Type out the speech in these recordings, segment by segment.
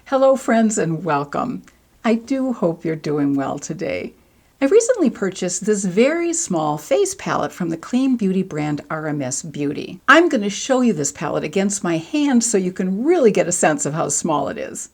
Hello friends and welcome. I do hope you're doing well today. I recently purchased this very small face palette from the clean beauty brand RMS Beauty. I'm going to show you this palette against my hand so you can really get a sense of how small it is.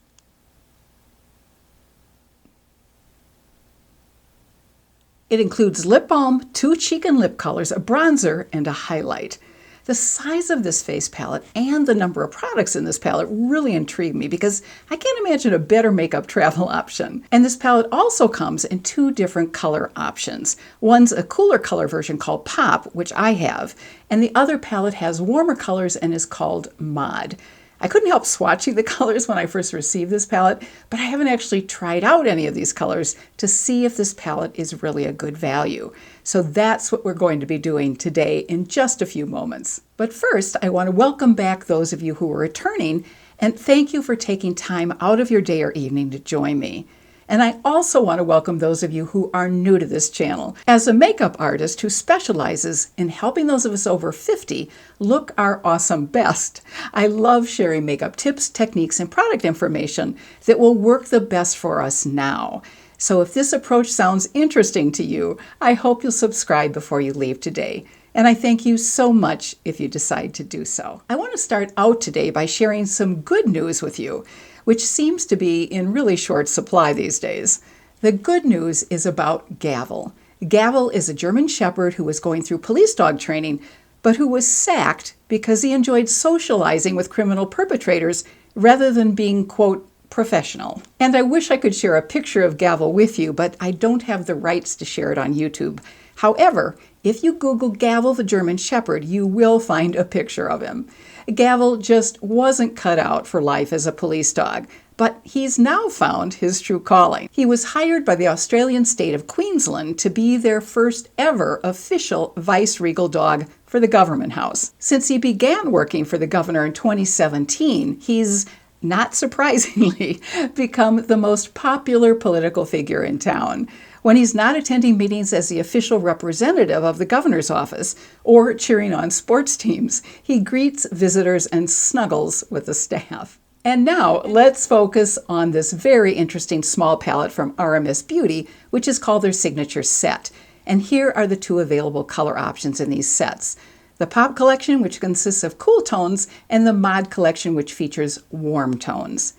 It includes lip balm, 2 cheek and lip colors, a bronzer, and a highlight. The size of this face palette and the number of products in this palette really intrigue me because I can't imagine a better makeup travel option. And this palette also comes in 2 different color options. One's a cooler color version called Pop, which I have, and the other palette has warmer colors and is called Mod. I couldn't help swatching the colors when I first received this palette, but I haven't actually tried out any of these colors to see if this palette is really a good value. So that's what we're going to be doing today in just a few moments. But first, I want to welcome back those of you who are returning and thank you for taking time out of your day or evening to join me. And I also want to welcome those of you who are new to this channel. As a makeup artist who specializes in helping those of us over 50 look our awesome best, I love sharing makeup tips, techniques, and product information that will work the best for us now. So if this approach sounds interesting to you, I hope you'll subscribe before you leave today. And I thank you so much if you decide to do so. I want to start out today by sharing some good news with you, which seems to be in really short supply these days. The good news is about Gavel. Gavel is a German Shepherd who was going through police dog training, but who was sacked because he enjoyed socializing with criminal perpetrators rather than being, quote, professional. And I wish I could share a picture of Gavel with you, but I don't have the rights to share it on YouTube. However, if you Google Gavel the German Shepherd, you will find a picture of him. Gavel just wasn't cut out for life as a police dog, but he's now found his true calling. He was hired by the Australian state of Queensland to be their first ever official vice-regal dog for the government house. Since he began working for the governor in 2017, he's, not surprisingly, become the most popular political figure in town. When he's not attending meetings as the official representative of the governor's office or cheering on sports teams, he greets visitors and snuggles with the staff. And now let's focus on this very interesting small palette from RMS Beauty, which is called their signature set. And here are the 2 available color options in these sets. The Pop collection, which consists of cool tones, and the Mod collection, which features warm tones.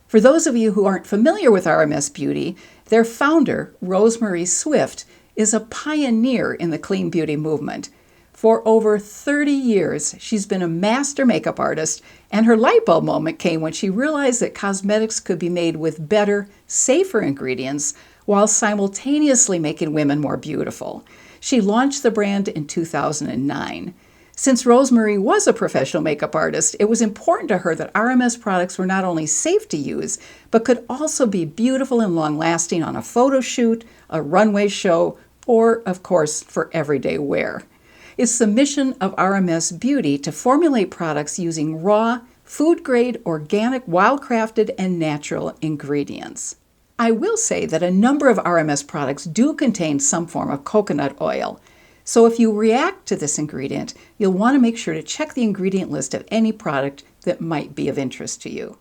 For those of you who aren't familiar with RMS Beauty, their founder, Rosemary Swift, is a pioneer in the clean beauty movement. For over 30 years, she's been a master makeup artist, and her light bulb moment came when she realized that cosmetics could be made with better, safer ingredients while simultaneously making women more beautiful. She launched the brand in 2009. Since Rosemary was a professional makeup artist, it was important to her that RMS products were not only safe to use, but could also be beautiful and long-lasting on a photo shoot, a runway show, or, of course, for everyday wear. It's the mission of RMS Beauty to formulate products using raw, food-grade, organic, wild-crafted, and natural ingredients. I will say that a number of RMS products do contain some form of coconut oil. So if you react to this ingredient, you'll want to make sure to check the ingredient list of any product that might be of interest to you.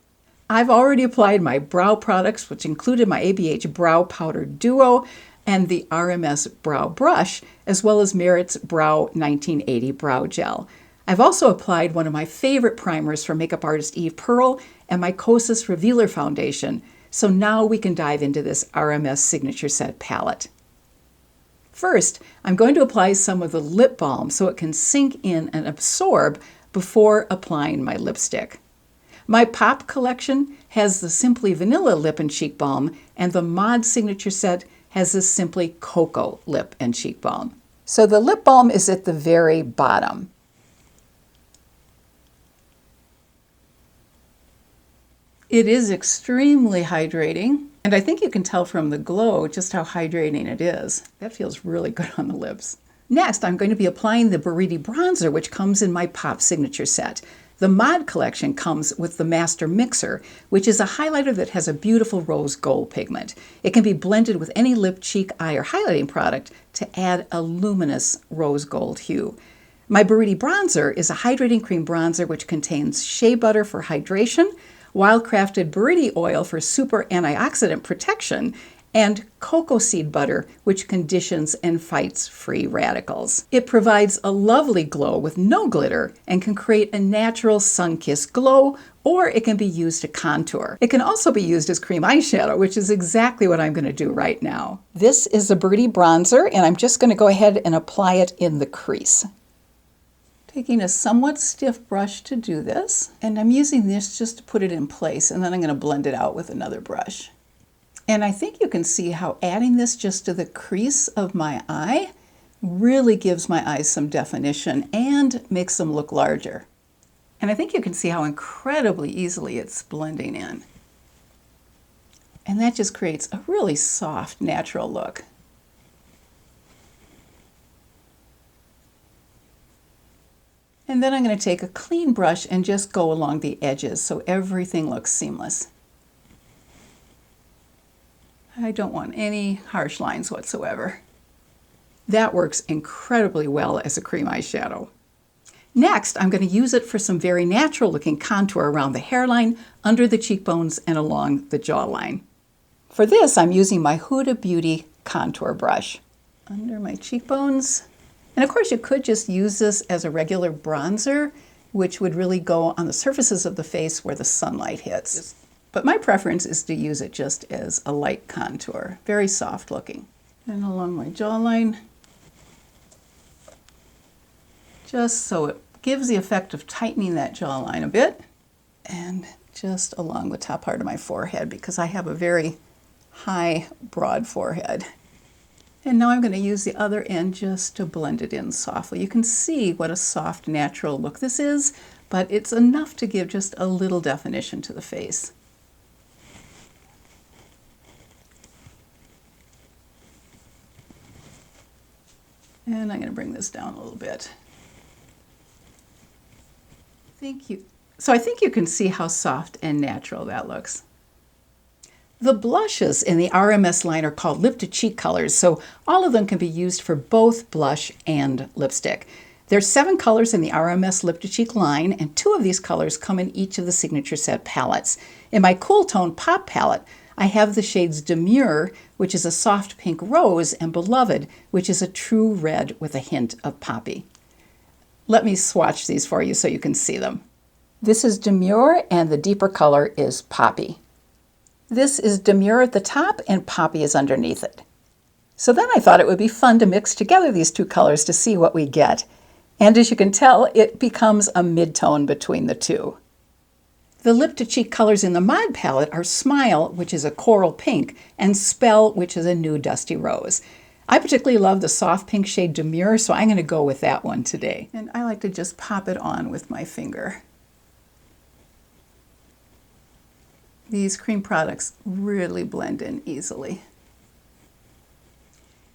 I've already applied my brow products, which included my ABH Brow Powder Duo and the RMS Brow Brush, as well as Merit's Brow 1980 Brow Gel. I've also applied one of my favorite primers from makeup artist Eve Pearl and my Kosas Revealer Foundation. So now we can dive into this RMS Signature Set palette. First, I'm going to apply some of the lip balm so it can sink in and absorb before applying my lipstick. My Pop collection has the Simply Vanilla Lip and Cheek Balm, and the Mod Signature Set has the Simply Cocoa Lip and Cheek Balm. So the lip balm is at the very bottom. It is extremely hydrating. And I think you can tell from the glow just how hydrating it is. That feels really good on the lips. Next, I'm going to be applying the Buriti Bronzer, which comes in my Pop Signature Set. The Mod collection comes with the Master Mixer, which is a highlighter that has a beautiful rose gold pigment. It can be blended with any lip, cheek, eye, or highlighting product to add a luminous rose gold hue. My Buriti Bronzer is a hydrating cream bronzer which contains shea butter for hydration, wild-crafted berylli oil for super antioxidant protection, and cocoa seed butter, which conditions and fights free radicals. It provides a lovely glow with no glitter and can create a natural sun-kissed glow, or it can be used to contour. It can also be used as cream eyeshadow, which is exactly what I'm going to do right now. This is the berylli bronzer, and I'm just going to go ahead and apply it in the crease. Taking a somewhat stiff brush to do this, and I'm using this just to put it in place, and then I'm going to blend it out with another brush. And I think you can see how adding this just to the crease of my eye really gives my eyes some definition and makes them look larger. And I think you can see how incredibly easily it's blending in. And that just creates a really soft, natural look. And then I'm going to take a clean brush and just go along the edges so everything looks seamless. I don't want any harsh lines whatsoever. That works incredibly well as a cream eyeshadow. Next, I'm going to use it for some very natural looking contour around the hairline, under the cheekbones, and along the jawline. For this, I'm using my Huda Beauty contour brush under my cheekbones. And of course, you could just use this as a regular bronzer, which would really go on the surfaces of the face where the sunlight hits. But my preference is to use it just as a light contour, very soft looking. And along my jawline, just so it gives the effect of tightening that jawline a bit, and just along the top part of my forehead because I have a very high, broad forehead. And now I'm going to use the other end just to blend it in softly. You can see what a soft, natural look this is, but it's enough to give just a little definition to the face. And I'm going to bring this down a little bit. So I think you can see how soft and natural that looks. The blushes in the RMS line are called lip to cheek colors, so all of them can be used for both blush and lipstick. There's 7 colors in the RMS lip to cheek line, and 2 of these colors come in each of the Signature Set palettes. In my Cool Tone Pop palette, I have the shades Demure, which is a soft pink rose, and Beloved, which is a true red with a hint of poppy. Let me swatch these for you so you can see them. This is Demure, and the deeper color is Poppy. This is Demure at the top, and Poppy is underneath it. So then I thought it would be fun to mix together these 2 colors to see what we get. And as you can tell, it becomes a mid-tone between the 2. The lip to cheek colors in the Mod palette are Smile, which is a coral pink, and Spell, which is a new dusty rose. I particularly love the soft pink shade Demure, so I'm going to go with that one today. And I like to just pop it on with my finger. These cream products really blend in easily.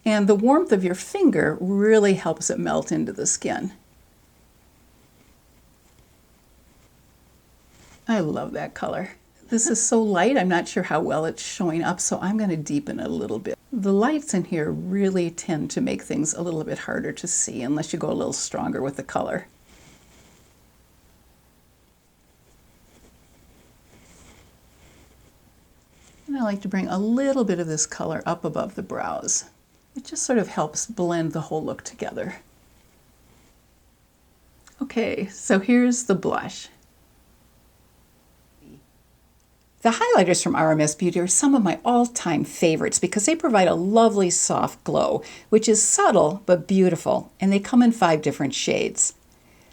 And the warmth of your finger really helps it melt into the skin. I love that color. This is so light, I'm not sure how well it's showing up, so I'm going to deepen it a little bit. The lights in here really tend to make things a little bit harder to see unless you go a little stronger with the color. And I like to bring a little bit of this color up above the brows. It just sort of helps blend the whole look together. Okay, so here's the blush. The highlighters from RMS Beauty are some of my all-time favorites because they provide a lovely soft glow, which is subtle but beautiful, and they come in 5 different shades.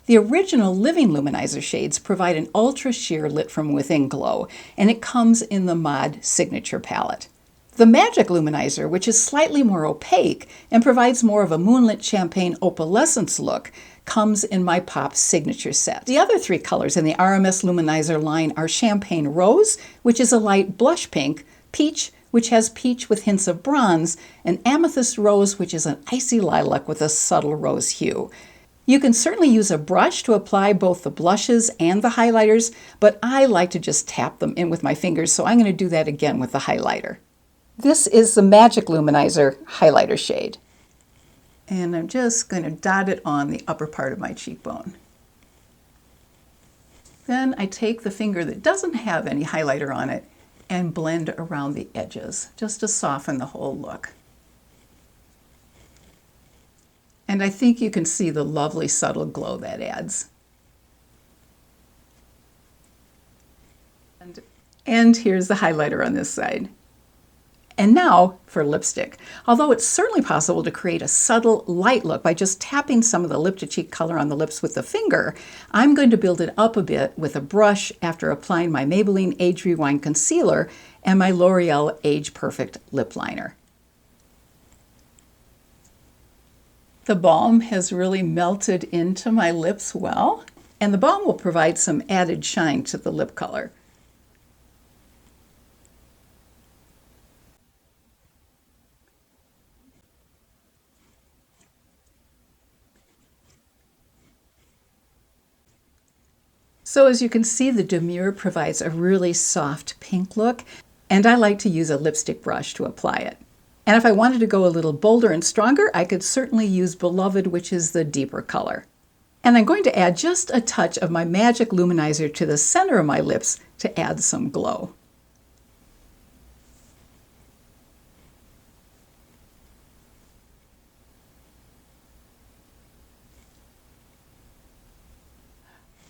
The original Living Luminizer shades provide an ultra sheer lit from within glow, and it comes in the Mod Signature palette. The Magic Luminizer, which is slightly more opaque and provides more of a moonlit champagne opalescence look, comes in my Pop Signature Set. The other 3 colors in the RMS Luminizer line are Champagne Rose, which is a light blush pink, Peach, which has peach with hints of bronze, and Amethyst Rose, which is an icy lilac with a subtle rose hue. You can certainly use a brush to apply both the blushes and the highlighters, but I like to just tap them in with my fingers, so I'm going to do that again with the highlighter. This is the Magic Luminizer highlighter shade. And I'm just going to dot it on the upper part of my cheekbone. Then I take the finger that doesn't have any highlighter on it and blend around the edges just to soften the whole look. And I think you can see the lovely subtle glow that adds. And here's the highlighter on this side. And now for lipstick. Although it's certainly possible to create a subtle light look by just tapping some of the lip to cheek color on the lips with the finger, I'm going to build it up a bit with a brush after applying my Maybelline Age Rewind Concealer and my L'Oreal Age Perfect Lip Liner. The balm has really melted into my lips well, and the balm will provide some added shine to the lip color. So as you can see, the Demure provides a really soft pink look, and I like to use a lipstick brush to apply it. And if I wanted to go a little bolder and stronger, I could certainly use Beloved, which is the deeper color. And I'm going to add just a touch of my Magic Luminizer to the center of my lips to add some glow.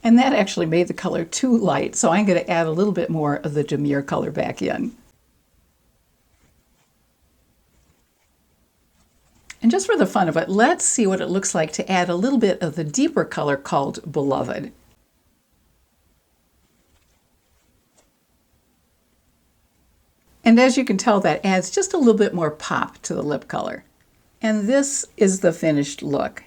And that actually made the color too light, so I'm going to add a little bit more of the Demure color back in. And just for the fun of it, let's see what it looks like to add a little bit of the deeper color called Beloved. And as you can tell, that adds just a little bit more pop to the lip color. And this is the finished look.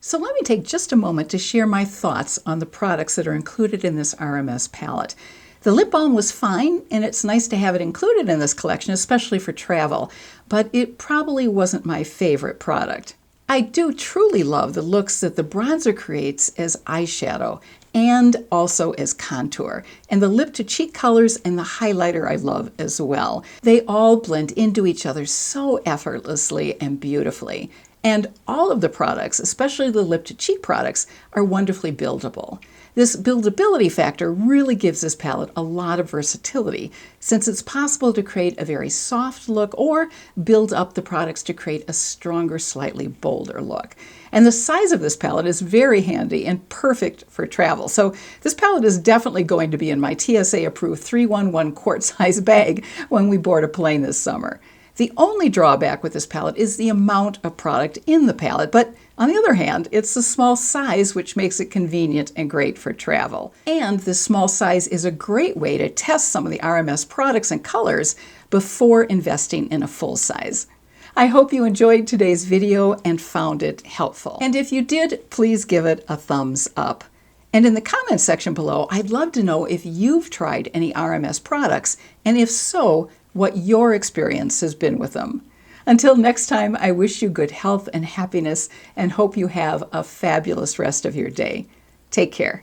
So let me take just a moment to share my thoughts on the products that are included in this RMS palette. The lip balm was fine, and it's nice to have it included in this collection, especially for travel, but it probably wasn't my favorite product. I do truly love the looks that the bronzer creates as eyeshadow and also as contour. And the lip to cheek colors and the highlighter I love as well. They all blend into each other so effortlessly and beautifully. And all of the products, especially the lip to cheek products, are wonderfully buildable. This buildability factor really gives this palette a lot of versatility, since it's possible to create a very soft look or build up the products to create a stronger, slightly bolder look. And the size of this palette is very handy and perfect for travel. So this palette is definitely going to be in my TSA-approved 311 quart-size bag when we board a plane this summer. The only drawback with this palette is the amount of product in the palette, but on the other hand, it's the small size which makes it convenient and great for travel. And this small size is a great way to test some of the RMS products and colors before investing in a full size. I hope you enjoyed today's video and found it helpful. And if you did, please give it a thumbs up. And in the comments section below, I'd love to know if you've tried any RMS products, and if so, what your experience has been with them. Until next time, I wish you good health and happiness and hope you have a fabulous rest of your day. Take care.